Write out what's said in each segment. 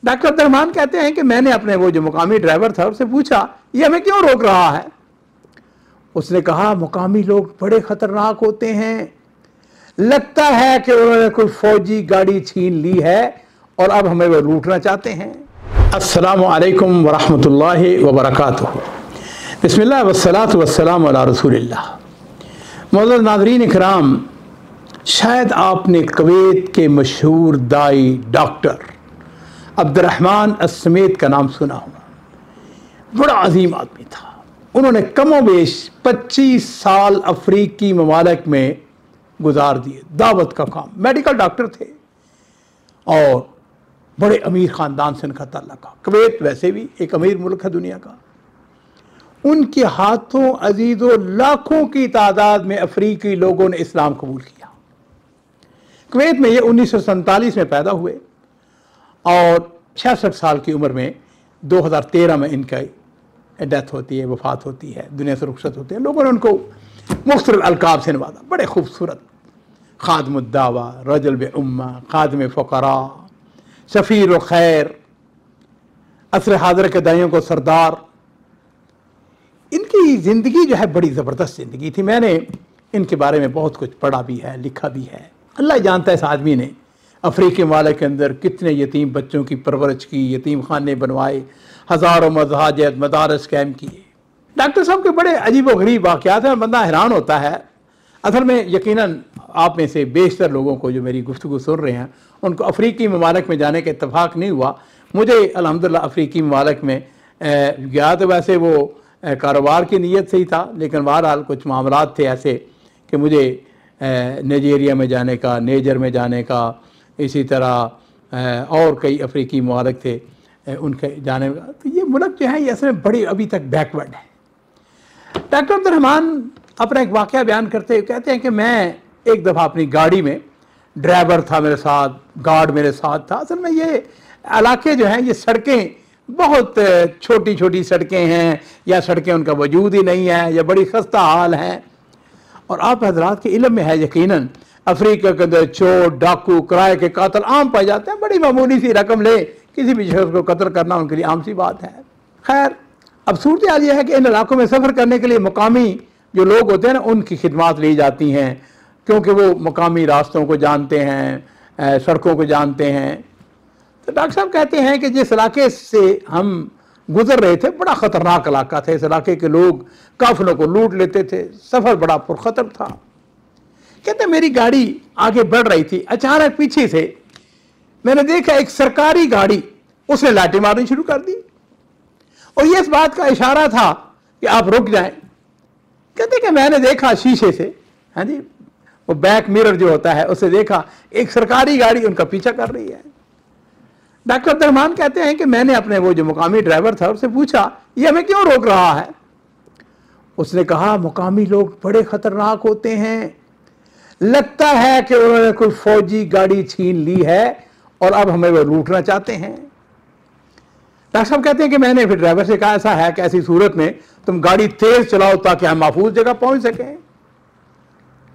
Doctor Abdurrahman कहते हैं कि मैंने अपने वो जो मुकामी ड्राइवर था उससे पूछा, ये हमें क्यों रोक रहा है? उसने कहा, मुकामी लोग बड़े खतरनाक होते हैं, लगता है कि उन्होंने कोई फौजी गाड़ी छीन ली है और अब हमें वो लूटना चाहते हैं। अस्सलामु अलैकुम वरहमतुल्लाहि वबरकातुहू। बिस्मिल्लाह वस्सलातु वस्सलामु अला रसूलिल्लाह। मुअज़्ज़ज़ नाज़रीन इकराम, शायद आपने कुवैत के मशहूर दाई डॉक्टर अब्दुर्रहमान अस्समेत का नाम सुना होगा। बड़ा अजीम आदमी था। उन्होंने कमोबेश 25 साल अफ्रीकी ममालिक में गुजार दिए, दावत का काम। मेडिकल डॉक्टर थे और बड़े अमीर ख़ानदान से इनका ताल्लुक। कुवैत वैसे भी एक अमीर मुल्क है दुनिया का। उनके हाथों अजीज़ों लाखों की तादाद में अफ्रीकी लोगों ने इस्लाम कबूल किया। कुवैत में ये 1947 में पैदा हुए और 66 साल की उम्र में 2013 में इनका डेथ होती है, वफ़ात होती है, दुनिया से रुखसत होते हैं। लोगों ने उनको मुख्तलिफ अलकाब से नवाजा। बड़े खूबसूरत खादमुद्दावा, रजुल बे उम्मा, खादम फ़क़रा, शफ़ीर व खैर, असर हाज़िर के दाइयों को सरदार। इनकी ज़िंदगी जो है बड़ी ज़बरदस्त ज़िंदगी थी। मैंने इनके बारे में बहुत कुछ पढ़ा भी है, लिखा भी है। अल्लाह जानता है इस आदमी ने अफ्रीकी ममालिक के अंदर कितने यतीम बच्चों की परवरिश की, यतीम खाने बनवाए, हज़ारों मज़ाजिद मदारस कैम किए। डॉक्टर साहब के बड़े अजीब व गरीब वाक़यात हैं, बंदा हैरान होता है। असल में यकीनन आप में से बेशतर लोगों को जो मेरी गुफ्तगू सुन रहे हैं उनको अफ्रीकी ममालिक में जाने का इत्तफाक़ नहीं हुआ। मुझे अल्हम्दुलिल्लाह अफ्रीकी ममालिक में गया तो वैसे वो कारोबार की नीयत से ही था, लेकिन बहरहाल कुछ मामलात थे ऐसे कि मुझे नाइजीरिया में जाने का, निजर में जाने का, इसी तरह और कई अफ्रीकी ममालिक थे उनके जाने का। तो ये मुल्क जो है ये असल में बड़ी अभी तक बैकवर्ड है। डॉक्टर अब्दुर्रहमान अपना एक वाक़या बयान करते हुए कहते हैं कि मैं एक दफ़ा अपनी गाड़ी में, ड्राइवर था मेरे साथ, गार्ड मेरे साथ था। असल में ये इलाके जो हैं ये सड़कें बहुत छोटी छोटी सड़कें हैं, या सड़कें उनका वजूद ही नहीं है, या बड़ी खस्ता हाल है। और आप हजरात के इल्म में है यकीनन अफ्रीका के अंदर चोर, डाकू, किराए के कातिल आम पाए जाते हैं। बड़ी मामूली सी रकम ले किसी भी शख्स को कत्ल करना उनके लिए आम सी बात है। खैर, अब सूरत हाल यह है कि इन इलाकों में सफ़र करने के लिए मुकामी जो लोग होते हैं ना उनकी खिदमात ली जाती हैं, क्योंकि वो मुकामी रास्तों को जानते हैं, सड़कों को जानते हैं। तो डॉक्टर साहब कहते हैं कि जिस इलाके से हम गुजर रहे थे बड़ा ख़तरनाक इलाका था। इस इलाके के लोग काफिलों को लूट लेते थे, सफ़र बड़ा पुरखतर था। कहते मेरी गाड़ी आगे बढ़ रही थी, अचानक पीछे से मैंने देखा एक सरकारी गाड़ी, उसने लाठी मारनी शुरू कर दी और ये इस बात का इशारा था कि आप रुक जाएं। कहते कि मैंने देखा शीशे से, हाँ जी, वो बैक मिरर जो होता है उससे देखा एक सरकारी गाड़ी उनका पीछा कर रही है। डॉक्टर अब्दुर्रहमान कहते हैं कि मैंने अपने वो जो मुकामी ड्राइवर था उससे पूछा, ये हमें क्यों रोक रहा है? उसने कहा, मुकामी लोग बड़े खतरनाक होते हैं, लगता है कि उन्होंने कोई फौजी गाड़ी छीन ली है और अब हमें वो लूटना चाहते हैं। डॉक्टर साहब कहते हैं कि मैंने फिर ड्राइवर से कहा, ऐसा है कि ऐसी सूरत में तुम गाड़ी तेज चलाओ ताकि हम महफूज जगह पहुंच सकें।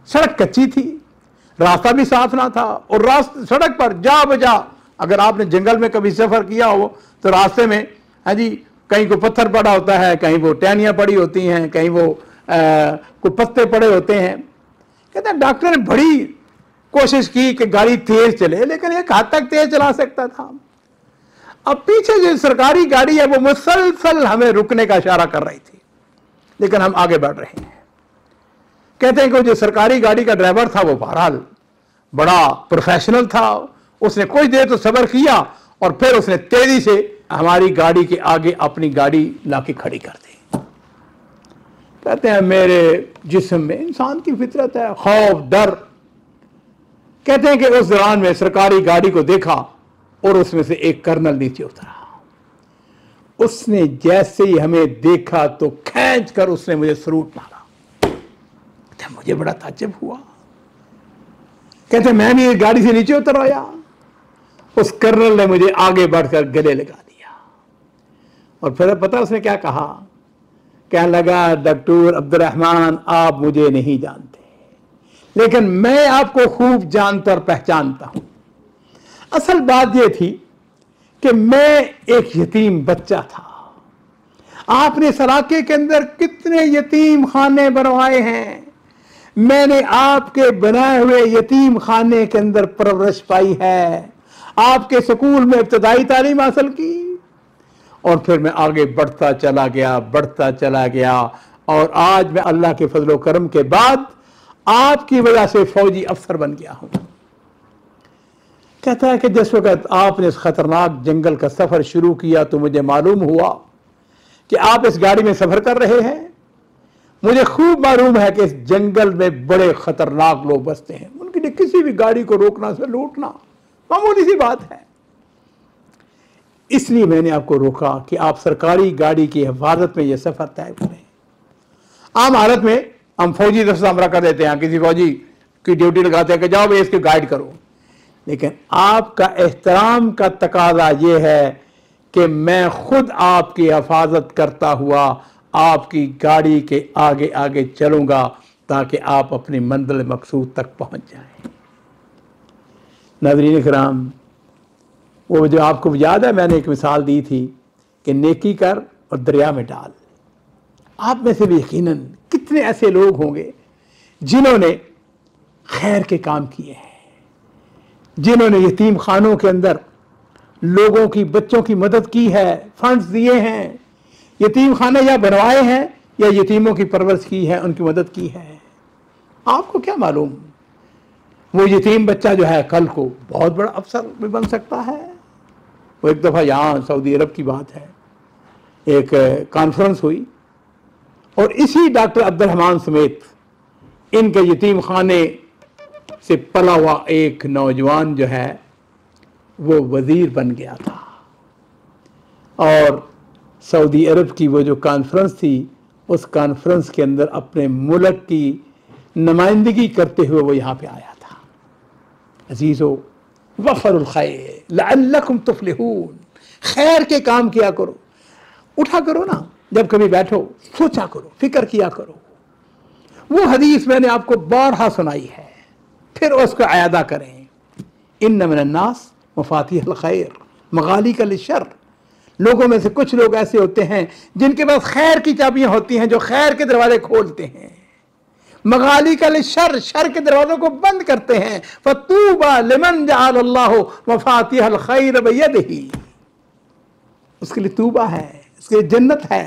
सड़क कच्ची थी, रास्ता भी साफ ना था और सड़क पर जा बजा, अगर आपने जंगल में कभी सफ़र किया हो तो रास्ते में, हाँ जी, कहीं को पत्थर पड़ा होता है, कहीं वो टहनियाँ पड़ी होती हैं, कहीं वो कोई पत्ते पड़े होते हैं। कहते हैं डॉक्टर ने बड़ी कोशिश की कि गाड़ी तेज चले, लेकिन एक हद तक तेज चला सकता था। अब पीछे जो सरकारी गाड़ी है वो मुसलसल हमें रुकने का इशारा कर रही थी, लेकिन हम आगे बढ़ रहे हैं। कहते हैं कि जो सरकारी गाड़ी का ड्राइवर था वो बहरहाल बड़ा प्रोफेशनल था। उसने कुछ देर तो सब्र किया और फिर उसने तेजी से हमारी गाड़ी के आगे अपनी गाड़ी लाके खड़ी कर दी। कहते हैं मेरे जिस्म में इंसान की फितरत है, खौफ, डर। कहते हैं कि उस दौरान में सरकारी गाड़ी को देखा और उसमें से एक कर्नल नीचे उतरा। उसने जैसे ही हमें देखा तो खींच कर उसने मुझे सलूट मारा। कहते हैं मुझे बड़ा ताज्जुब हुआ। कहते हैं मैं भी गाड़ी से नीचे उतर आया। उस कर्नल ने मुझे आगे बढ़कर गले लगा दिया और फिर पता उसने क्या कहा? कहने लगा, डॉक्टर अब्दुर्रहमान, आप मुझे नहीं जानते, लेकिन मैं आपको खूब जानता और पहचानता हूं। असल बात यह थी कि मैं एक यतीम बच्चा था। आपने इस इलाके के अंदर कितने यतीम खाने बनवाए हैं। मैंने आपके बनाए हुए यतीम खाने के अंदर परवरिश पाई है, आपके स्कूल में इब्तदाई तालीम हासिल की, और फिर मैं आगे बढ़ता चला गया और आज मैं अल्लाह के फजलो करम के बाद आपकी वजह से फौजी अफसर बन गया हूं। कहता है कि जिस वक्त आपने इस खतरनाक जंगल का सफर शुरू किया तो मुझे मालूम हुआ कि आप इस गाड़ी में सफर कर रहे हैं। मुझे खूब मालूम है कि इस जंगल में बड़े खतरनाक लोग बसते हैं, उनके लिए किसी भी गाड़ी को रोकना से लूटना मामूली सी बात है। इसलिए मैंने आपको रोका कि आप सरकारी गाड़ी की हिफाजत में यह सफर तय करें। आम हालत में हम फौजी दस्ता हमला कर देते हैं, किसी फौजी की ड्यूटी लगाते हैं कि जाओ भाई इसकी गाइड करो, लेकिन आपका एहतराम का तकाजा यह है कि मैं खुद आपकी हिफाजत करता हुआ आपकी गाड़ी के आगे आगे चलूंगा ताकि आप अपनी मंजिल मकसूद तक पहुंच जाएं। नाज़रीन इकराम, वो जो आपको याद है मैंने एक मिसाल दी थी कि नेकी कर और दरिया में डाल। आप में से भी यकीनन कितने ऐसे लोग होंगे जिन्होंने खैर के काम किए हैं, जिन्होंने यतीम खानों के अंदर लोगों की बच्चों की मदद की है, फंड्स दिए हैं, यतीम खाने या बनवाए हैं या यतीमों की परवरिश की है, उनकी मदद की है। आपको क्या मालूम वो यतीम बच्चा जो है कल को बहुत बड़ा अफसर भी बन सकता है। वो एक दफ़ा यहाँ सऊदी अरब की बात है, एक कॉन्फ्रेंस हुई और इसी डॉक्टर अब्दुर्रहमान समेत इनके यतीम खाने से पला हुआ एक नौजवान जो है वो वजीर बन गया था, और सऊदी अरब की वो जो कॉन्फ्रेंस थी उस कॉन्फ्रेंस के अंदर अपने मुल्क की नुमाइंदगी करते हुए वो यहाँ पे आया था। अजीज़ो वफ़रुल खैर लअल्लकुम तुफ्लिहून, खैर के काम किया करो, उठा करो ना, जब कभी बैठो सोचा करो, फिक्र किया करो। वो हदीस मैंने आपको बारहा सुनाई है, फिर उसका आयादा करें। इन्न मिनन्नास मफातिहुल खैर मगालिक लिश्शर, लोगों में से कुछ लोग ऐसे होते हैं जिनके पास खैर की चाबियां होती हैं, जो खैर के दरवाजे खोलते हैं, मगालिक लिश्शर, शर के दरवाजों को बंद करते हैं। फतूबा लिमन जअलल्लाहु मफातिहुल खैर बियदिही, उसके लिए तूबा है, उसके लिए जन्नत है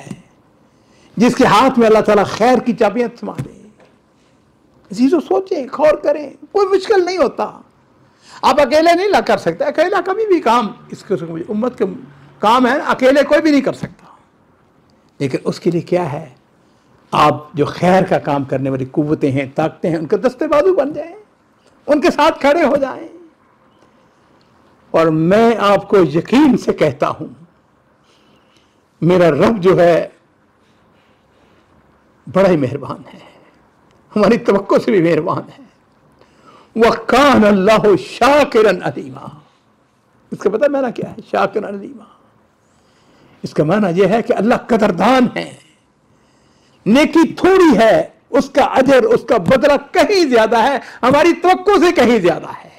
जिसके हाथ में अल्लाह ताला खैर की चाबियां थमा दे। चीज़ों सोचें, गौर करें, कोई मुश्किल नहीं होता। आप अकेले नहीं ला कर सकते, अकेला कभी भी काम इसके उम्मत के काम है, अकेले कोई भी नहीं कर सकता। लेकिन उसके लिए क्या है, आप जो खैर का काम करने वाली कुव्वतें हैं, ताकतें हैं, उनके दस्ते बाजू बन जाएं, उनके साथ खड़े हो जाएं। और मैं आपको यकीन से कहता हूं, मेरा रब जो है बड़ा ही मेहरबान है, हमारी तवक्को से भी मेहरबान है। वकान अल्लाह शाकिरन अलीमा, इसका पता माना क्या है? शाकिरन अलीमा, इसका माना यह है कि अल्लाह कदरदान है, नेकी थोड़ी है, उसका अजर, उसका बदला कहीं ज्यादा है, हमारी तवक्को से कहीं ज्यादा है।